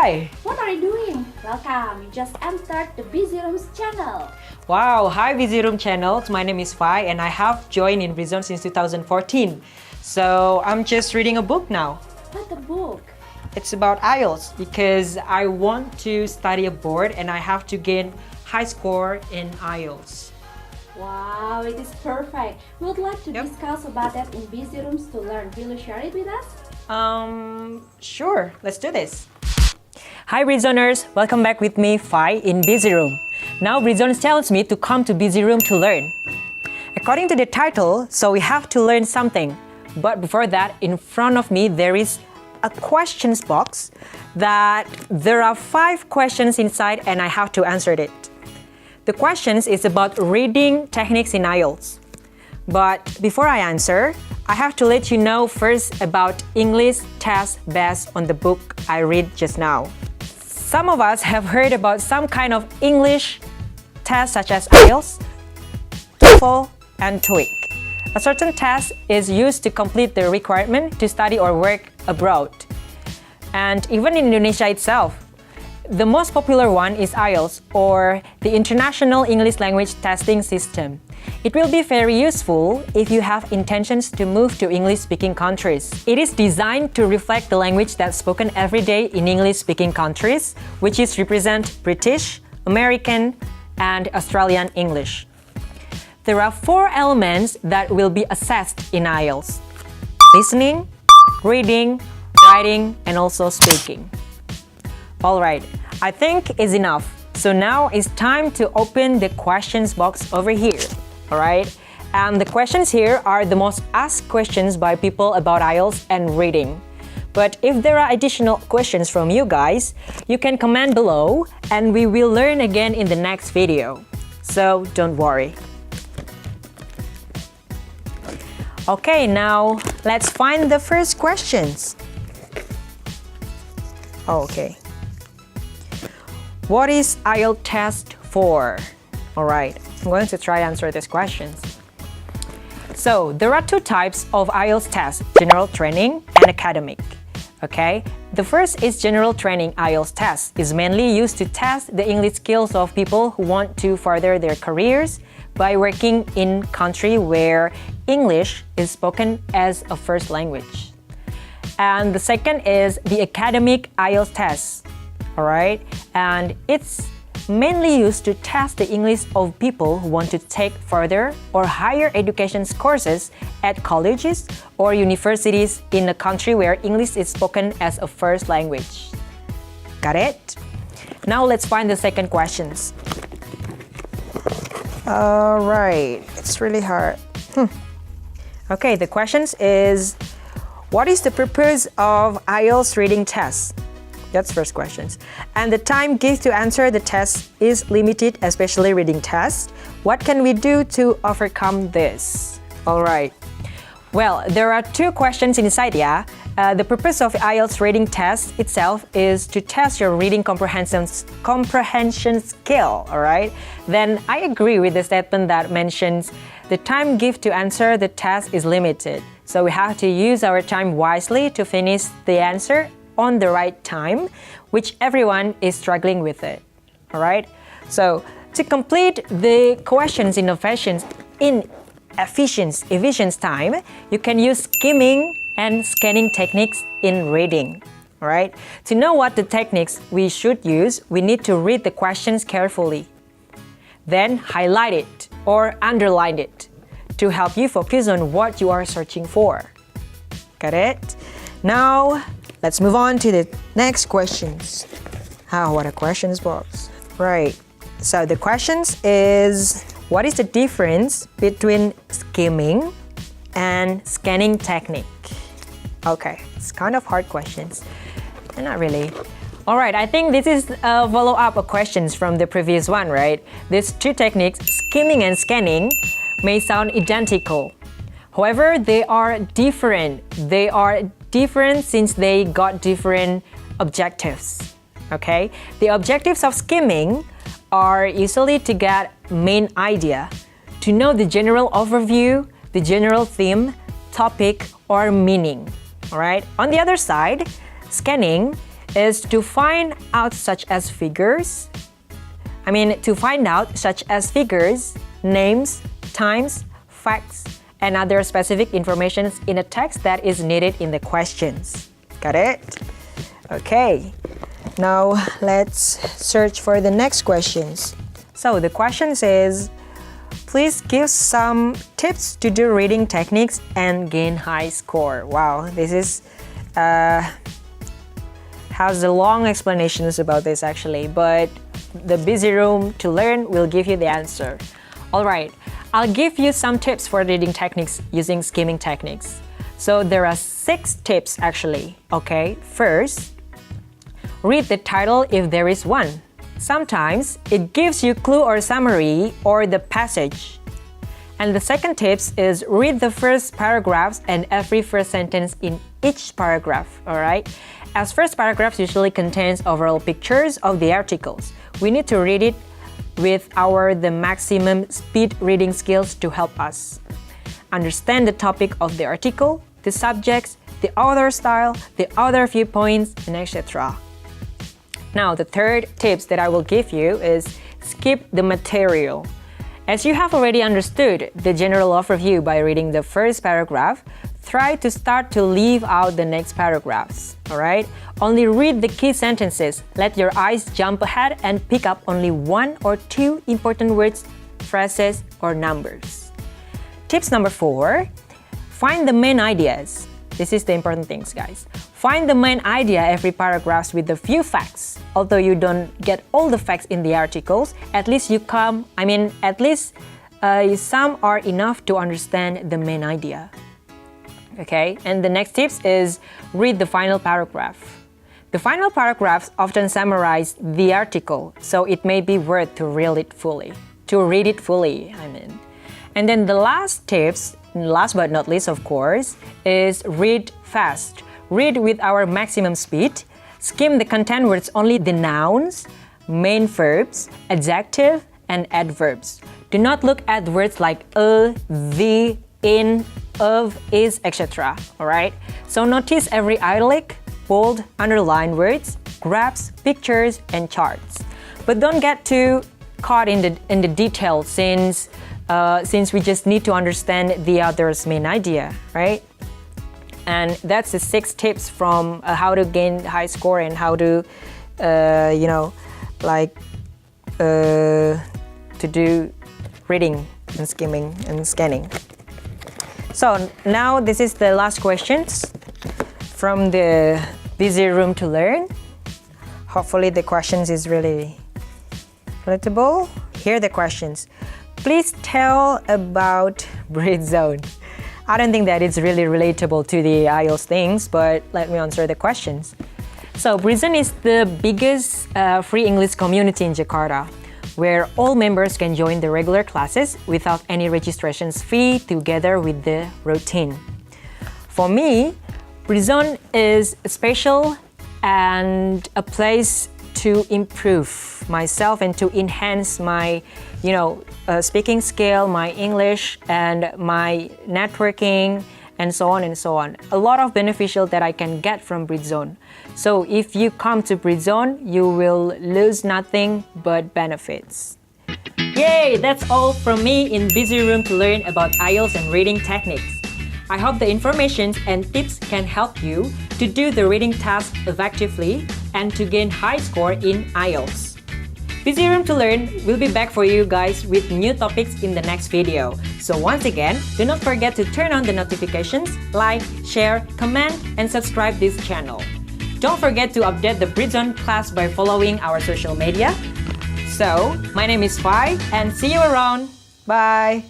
Hi! What are you doing? Welcome, you just entered the Busy Rooms channel. Wow, hi Busy Room channel. My name is Fai and I have joined in Britzone since 2014. So I'm just reading a book now. What the book? It's about IELTS because I want to study abroad and I have to gain high score in IELTS. Wow, it is perfect. We would like to discuss about that in Busy Rooms to learn. Will you share it with us? Sure, let's do this. Hi Britzoners, welcome back with me, Fai, in Busy Room. Now Britzone tells me to come to Busy Room to learn. According to the title, so we have to learn something. But before that, in front of me there is a questions box that there are 5 questions inside and I have to answer it. The questions is about reading techniques in IELTS. But before I answer, I have to let you know first about English test based on the book I read just now. Some of us have heard about some kind of English tests such as IELTS, TOEFL, and TOEIC. A certain test is used to complete the requirement to study or work abroad. And even in Indonesia itself, the most popular one is IELTS, or the International English Language Testing System. It will be very useful if you have intentions to move to English-speaking countries. It is designed to reflect the language that's spoken every day in English-speaking countries, which is represent British, American, and Australian English. There are 4 elements that will be assessed in IELTS: listening, reading, writing, and also speaking. Alright, I think it's enough. So now it's time to open the questions box over here. Alright, and the questions here are the most asked questions by people about IELTS and reading. But if there are additional questions from you guys, you can comment below and we will learn again in the next video. So don't worry. Okay, now let's find the first questions. Okay. What is IELTS test for? Alright, I'm going to try answer these questions. So, there are 2 types of IELTS tests, general training and academic. Okay, the first is general training IELTS test. Is mainly used to test the English skills of people who want to further their careers by working in country where English is spoken as a first language. And the second is the academic IELTS test. Alright, and it's mainly used to test the English of people who want to take further or higher education courses at colleges or universities in a country where English is spoken as a first language. Got it? Now let's find the second questions. Alright, it's really hard. Okay, the questions is, what is the purpose of IELTS reading test? That's first questions. And the time given to answer the test is limited, especially reading tests. What can we do to overcome this? Alright. Well, there are 2 questions inside, yeah? The purpose of IELTS reading test itself is to test your reading comprehension skill, alright? Then I agree with the statement that mentions the time given to answer the test is limited. So we have to use our time wisely to finish the answer on the right time, which everyone is struggling with it. Alright? So to complete the questions in efficient time, you can use skimming and scanning techniques in reading. Alright? To know what the techniques we should use, we need to read the questions carefully. Then highlight it or underline it to help you focus on what you are searching for. Got it? Now, let's move on to the next questions. What a questions box. Right. So the questions is, what is the difference between skimming and scanning technique? Okay, it's kind of hard questions. Not really. Alright, I think this is a follow-up of questions from the previous one, right? These 2 techniques, skimming and scanning, may sound identical. However, they are different. They are different since they got different objectives. Okay? The objectives of skimming are usually to get main idea, to know the general overview, the general theme, topic, or meaning. Alright? On the other side, scanning is to find out such as figures, names, times, facts, and other specific information in a text that is needed in the questions. Got it? Okay. Now let's search for the next questions. So the question says, please give some tips to do reading techniques and gain high score. Wow, this is has a long explanations about this actually, but the busy room to learn will give you the answer. Alright, I'll give you some tips for reading techniques using skimming techniques. So there are 6 tips actually, okay? First, read the title if there is one. Sometimes it gives you clue or summary or the passage. And the second tips is read the first paragraphs and every first sentence in each paragraph, alright? As first paragraphs usually contains overall pictures of the articles. We need to read it with the maximum speed reading skills to help us understand the topic of the article, the subjects, the author style, the author viewpoints, and etc. Now, the third tips that I will give you is skip the material. As you have already understood the general overview by reading the first paragraph, try to start to leave out the next paragraphs, alright? Only read the key sentences. Let your eyes jump ahead and pick up only 1 or 2 important words, phrases, or numbers. Tips number 4, find the main ideas. This is the important things, guys. Find the main idea every paragraph with a few facts. Although you don't get all the facts in the articles, at least some are enough to understand the main idea. Okay, and the next tips is read the final paragraph. The final paragraphs often summarize the article, so it may be worth to read it fully. And then the last tips, last but not least of course, is read fast. Read with our maximum speed. Skim the content words only the nouns, main verbs, adjective, and adverbs. Do not look at words like the, in, of, is, etc. Alright? So notice every italic, bold, underlined words, graphs, pictures, and charts. But don't get too caught in the details since we just need to understand the other's main idea, right? And that's the 6 tips from how to gain high score and how to, to do reading and skimming and scanning. So now this is the last questions from the busy room to learn. Hopefully the questions is really relatable. Here are the questions. Please tell about Britzone. I don't think that it's really relatable to the IELTS things, but let me answer the questions. So Britzone is the biggest free English community in Jakarta, where all members can join the regular classes without any registration fee together with the routine. For me, Britzone is special and a place to improve myself and to enhance my speaking skill, my English, and my networking, and so on and so on. A lot of beneficial that I can get from Britzone. So if you come to Britzone, you will lose nothing but benefits. Yay! That's all from me in Busy Room to learn about IELTS and reading techniques. I hope the information and tips can help you to do the reading task effectively and to gain high score in IELTS. Busy Room to Learn will be back for you guys with new topics in the next video. So once again, do not forget to turn on the notifications, like, share, comment, and subscribe this channel. Don't forget to update the Britzone class by following our social media. So, my name is Fai and see you around. Bye!